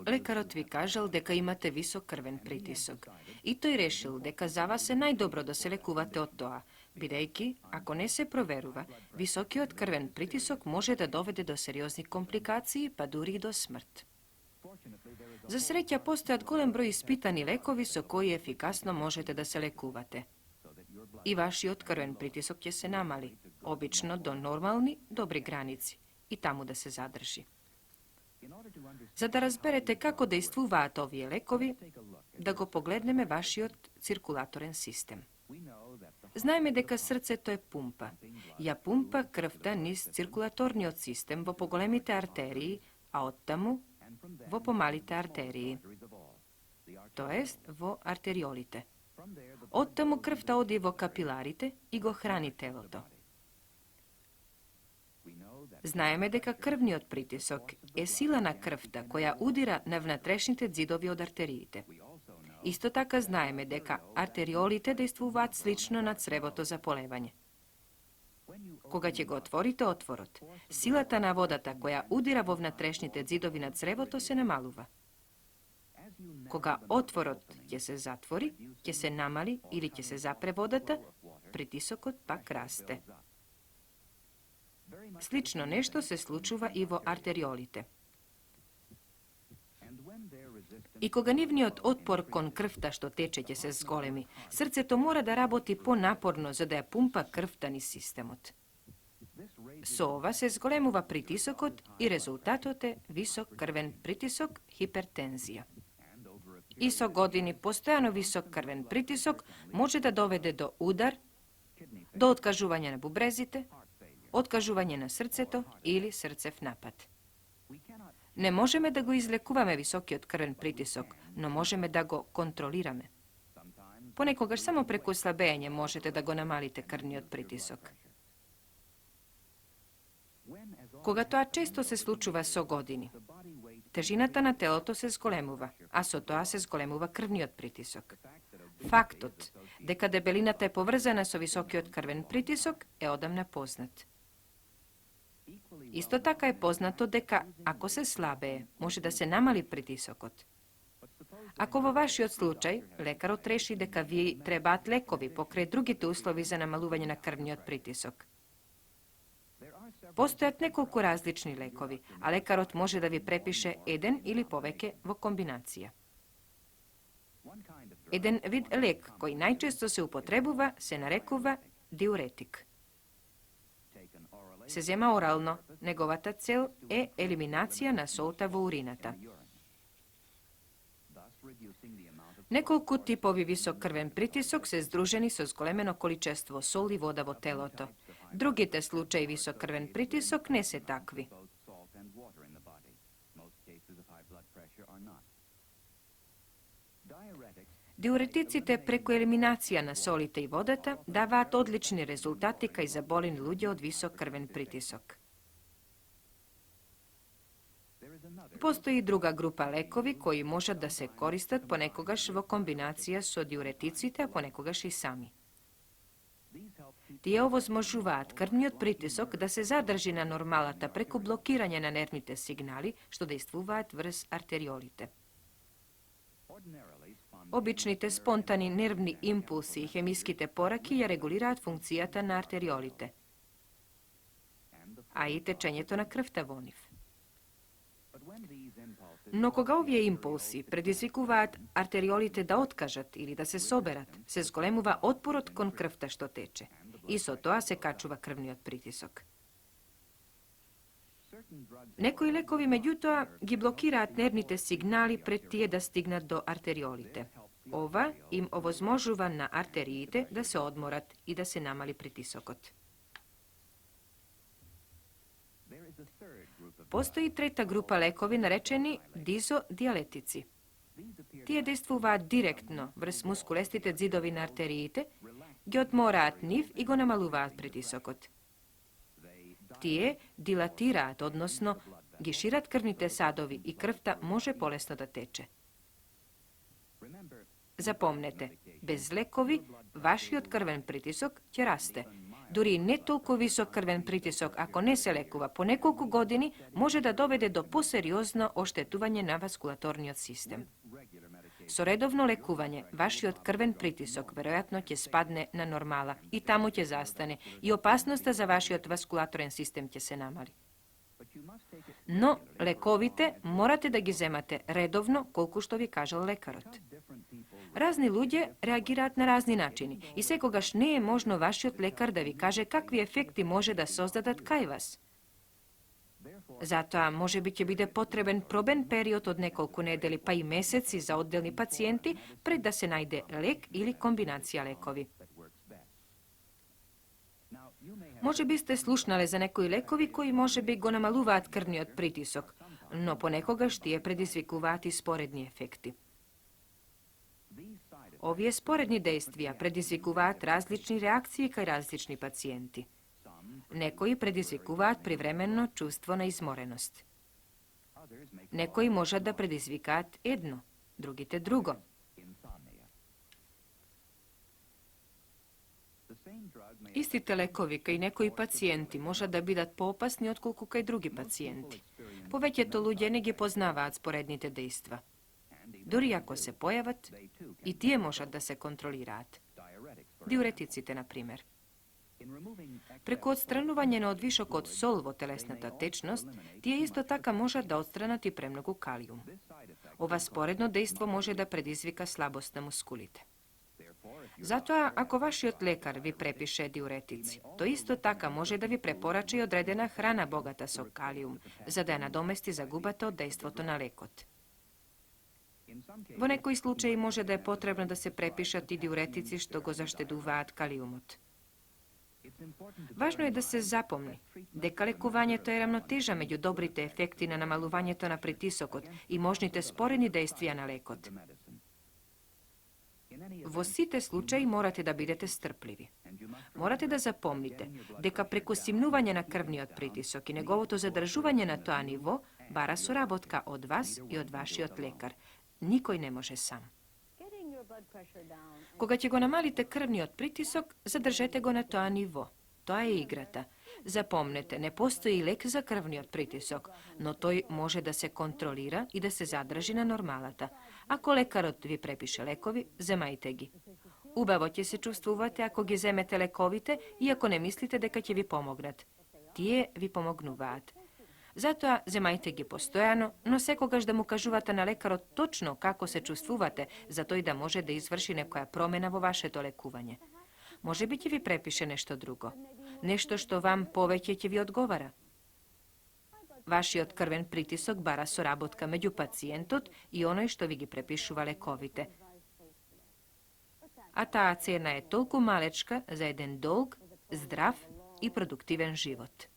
Lekarot vi kažal deka imate visok krven pritisok. I to je rešil deka za vas je najdobro da se lekuvate od toa. Bidejki, ako ne se proveruva, visoki od krven pritisok može da dovede do serioznih komplikaciji pa duri do smrt. Za sreća postojat golem broj ispitani lekovi so koji efikasno možete da se lekuvate. I vaši otkrven pritisak će se namali, obično do normalni, dobri granici, i tamo da se zadrži. Za da razberete kako dejstvuvaat ovije lekovi, da go pogledneme vašiot cirkulatoren sistem. Znajme deka srce to je pumpa. Ja pumpa krvta niz cirkulatorniot sistem vo pogolemite arteriji, a od tamu vo pomalite arteriji. To jest vo arteriolite. Od tamu krvta odi vo kapilarite i go hrani teloto. Znajeme deka krvniot pritisok je silana krvta koja udira na vnatrešните zidovi od arterijite. Isto taka znajeme deka arteriolite dejstvuvat slično na crevoto za polevanje. Koga će go otvorite otvorot, silatana vodata koja udira vo vnatrešните zidovi na crevoto se namaluva. Koga otvorot će se zatvori, će se namali ili će se zapre vodata, pritisokot pak raste. Slično nešto se slučuva i vo arteriolite. I koga nivniot otpor kon krvta što teče će se zgolemi, srce to mora da raboti ponaporno za da je pumpa krvta niz sistemot. Sova se zgolemuva pritisokot i rezultatote visok krven pritisok, hipertenzija. I so godini postojano visok krven pritisok može da dovede do udar, do otkažuvanja na bubrezite, otkažuvanje na srceto ili srcev napad. Ne možeme da go izlekuvame visoki od krven pritisok, no možeme da go kontrolirame. Ponekogaš samo preko slabenje možete da go namalite krvni od pritisok. Koga toa često se slučuva so godini. Težinata na teloto se zgolemuva, a so toa se zgolemuva krvni od pritisok. Faktot, deka debelinata je povrzana so visoki od krven pritisok, je odavna poznat. Isto taka je poznato deka, ako se slabeje, može da se namali pritisokot. Ako vo vaši od slučaj, lekar otreši deka vi trebat lekovi pokraj drugite uslovi za namaluvanje na krvni od pritisok. Postojat nekoliko različni lekovi, a lekarot može da vi prepiše eden ili poveke vo kombinacija. Eden vid lek koji najčesto se upotrebuva se narekuva diuretik. Se zema oralno, negovata cel je eliminacija na solta vo urinata. Nekoliko tipovi visok krven pritisok se združeni so zgolemeno količestvo soli voda vo teloto. Drugi te slučaj visok krven pritisok ne se takvi. Diureticite preko eliminacija na solite i vodata davat odlični rezultati kaj za bolin ludje od visok krven pritisok. Postoji druga grupa lekovi koji može da se koristat ponekogaš vo kombinacija so diureticite, a ponekogaš i sami. Tije ovozmožuvat krvni od pritisok da se zadrži na normalata preko blokiranja na nervnite signali što dejstvuvat vrz arteriolite. Običnite spontani nervni impulsi i hemijskite porakija regulirat funkcijata na arteriolite, a i tečenje to na krvta voniv. No koga ovije impulsi predizvikuvat arteriolite da otkažat ili da se soberat, se zgolemuva otporot kon krvta što teče. I so toa se kačuva krvni od pritisok. Nekoji lekovi međutoa gi blokirat nervnite signali pred tije da stignat do arteriolite. Ova im ovozmožuva na arterijite da se odmorat i da se namali pritisokot. Postoji treta grupa lekovi narečeni dizodialetici. Tije dejstvuva direktno vrz muskulestite zidovi na arterijite, gi odmorat niv i go namaluvat pritisokot. Tije dilatirat, odnosno gi širat krvnite sadovi i krvta može polesno da teče. Zapomnete, bez lekovi vaši od krven pritisok će raste. Дури не толку висок крвен притисок, ако не се лекува по неколку години, може да доведе до посериозно оштетување на васкулаторниот систем. Со редовно лекување, вашиот крвен притисок веројатно ќе спадне на нормала и таму ќе застане и опасноста за вашиот васкулаторен систем ќе се намали. Но лековите морате да ги земате редовно, колку што ви кажал лекарот. Разни луѓе реагираат на разни начини и секогаш не е можно вашиот лекар да ви каже какви ефекти може да создадат кај вас. Затоа може би ќе биде потребен пробен период од неколку недели па и месеци за одделни пациенти пред да се најде лек или комбинација лекови. Може би сте слушнале за некои лекови кои може би го намалуваат крвниот притисок, но понекогаш тие предизвикуваат и споредни ефекти. Овие споредни дејствија предизвикуваат различни реакции кај различни пациенти. Некои предизвикуваат привременно чувство на измореност. Некои можат да предизвикаат едно, другите друго. Истите лекови кај некои пациенти можат да бидат поопасни отколку кај други пациенти. Повеќето луѓе не ги познаваат споредните дејства. Дури ако се појават, и тие можат да се контролираат. Диуретиците, на пример. Преку отстранување на одвишокот сол во телесната течност, тие исто така можат да отстранат и премногу калиум. Ова споредно дејство може да предизвика слабост на мускулите. Затоа, ако вашиот лекар ви препише диуретици, тој исто така може да ви препорача и одредена храна богата со калиум, за да ја надомести загубата од дејството на лекот. Во некои случаи може да е потребно да се препишат и диуретици што го заштедуваат калиумот. Важно е да се запомни дека лекувањето е рамнотежа меѓу добрите ефекти на намалувањето на притисокот и можните споредни дејствија на лекот. Во сите случаи морате да бидете стрпливи. Морате да запомните дека преку симнување на крвниот притисок и неговото задржување на тоа ниво бара соработка од вас и од вашиот лекар. Никој не може сам. Кога ќе го намалите крвниот притисок, задржете го на тоа ниво. Тоа е играта. Запомнете, не постои лек за крвниот притисок, но тој може да се контролира и да се задржи на нормалата. Ако лекарот ви препише лекови, земајте ги. Убаво ќе се чувствувате ако ги земете лековите и ако не мислите дека ќе ви помогнат. Тие ви помогнуваат. Затоа земајте ги постојано, но секогаш да му кажувате на лекарот точно како се чувствувате, за тој да може да изврши некоја промена во вашето лекување. Може би ќе ви препише нешто друго, нешто што вам повеќе ќе ви одговара. Вашиот крвен притисок бара соработка меѓу пациентот и оној што ви ги препишува лековите. А таа цена е толку малечка за еден долг, здрав и продуктивен живот.